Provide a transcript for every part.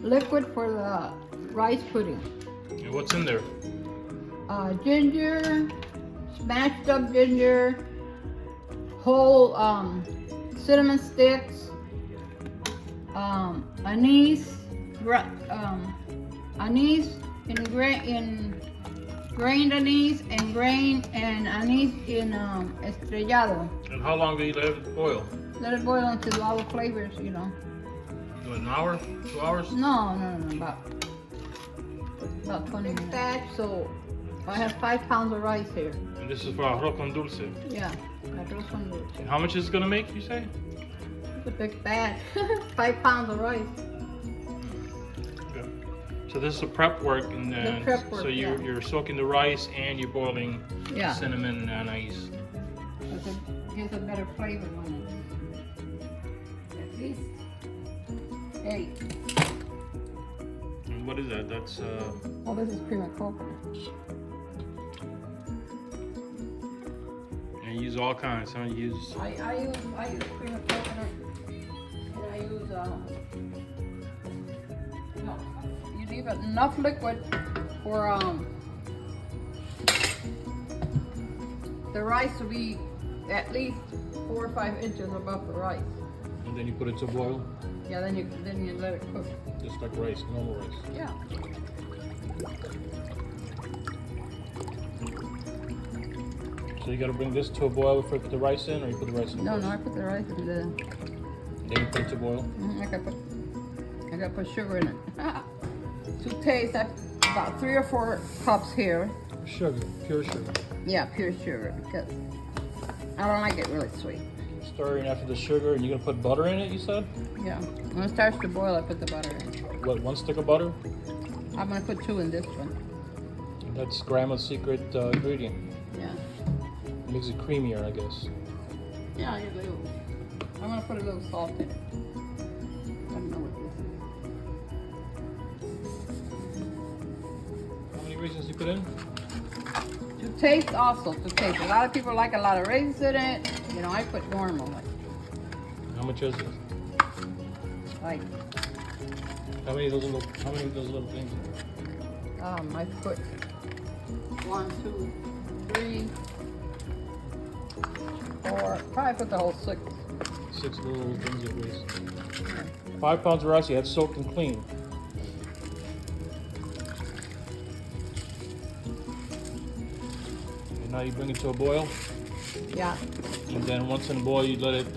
liquid for the rice pudding. And what's in there? Ginger, smashed up ginger, whole cinnamon sticks, anise, anise in grained anise and anise in estrellado. And how long do you let it boil? Let it boil until all the flavors, you know. An hour? 2 hours? No, about 20 minutes. Batch, so I have 5 pounds of rice here. And this is for Arroz Con Dulce. Yeah, Arroz Con Dulce. And how much is it gonna make, you say? It's a big batch. 5 pounds of rice. Okay. So this is a prep work, and then prep work, so you're soaking the rice and you're boiling Yeah. cinnamon and anise. Because it gives a better flavor when it's at least 8. And what is that? That's Oh, this is cream of coconut. and you use all kinds, huh? You use I use cream of coconut, and I use no, you leave enough liquid for the rice to be at least 4 or 5 inches above the rice. and then you put it to boil, Yeah, then you let it cook. just like rice, normal rice. Yeah. So you got to bring this to a boil before you put the rice in, or you put the rice in? No, first? no, I put the rice in the. Then you put it to boil. I gotta put sugar in it. To taste, I about 3 or 4 cups here. Sugar, pure sugar. Yeah, pure sugar because I don't like it really sweet. Stirring after the sugar, and you're gonna put butter in it. You said? Yeah. When it starts to boil, I put the butter in. What? 1 stick of butter? I'm gonna put 2 in this one. That's Grandma's secret ingredient. Yeah. Makes it creamier, I guess. Yeah, you do. I'm gonna put a little salt in it. I don't know what How many raisins you put in? this is. To taste also, to taste. A lot of people like a lot of raisins in it. You know, I put normal, How much is it? like How many of those little things? I put 1, 2, 3, 4, probably put the whole 6. 6 little things of raisins. 5 pounds of rice you had soaked and clean. And now you bring it to a boil, Yeah, and then once in a boil you let it.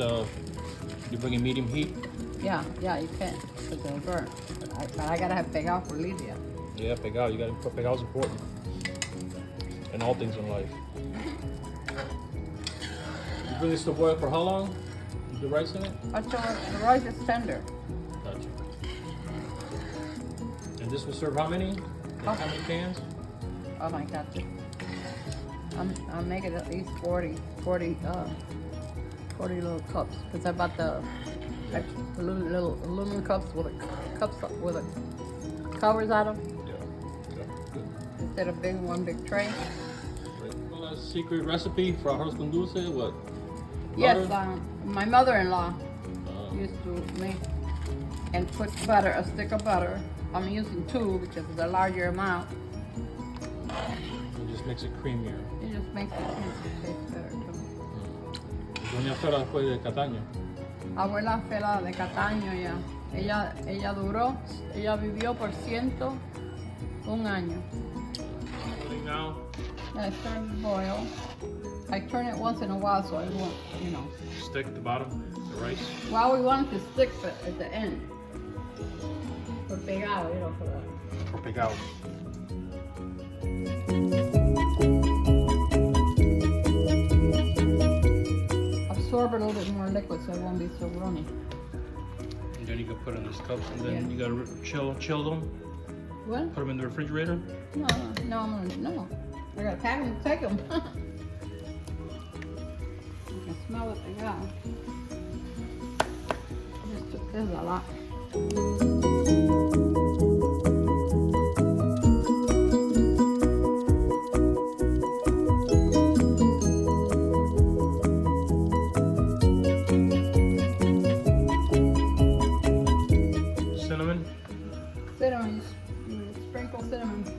You bring it medium heat. yeah, you can, because it'll burn. But I gotta have pegado for Lydia. Yeah, pegado. You got to put pegado's important in all things in life. You bring this to a boil for how long? The rice in it? Until the rice is tender. Gotcha. And this will serve how many? How many cans? Oh my God. I'm making at least 40 little cups. Because I bought the little aluminum cups with the covers on them. Yeah. Good. Instead of one big tray. Right. Well, that's a secret recipe for Arroz Con Dulce. What? Yes, Butter? my mother-in-law used to make and put butter, a stick of butter. I'm using 2 because it's a larger amount. It just makes it creamier. It just makes it taste better too. Doña Fela fue de Cataño. Abuela Fela de Cataño ya. Ella vivió por 101 años. Putting now. And I start to boil. I turn it once in a while so it won't, you know. Stick at the bottom, the rice. Well, we want it to stick at the end. For pegado, you know, for the... For pegado. Absorb it a little bit more liquid so it won't be so runny. And then you can put in these cups, and then Yeah. you gotta chill them. What? Put them in the refrigerator. No. I gotta pack them, take them. You can smell it, yeah. This is a lot. Cinnamon. You sprinkle cinnamon.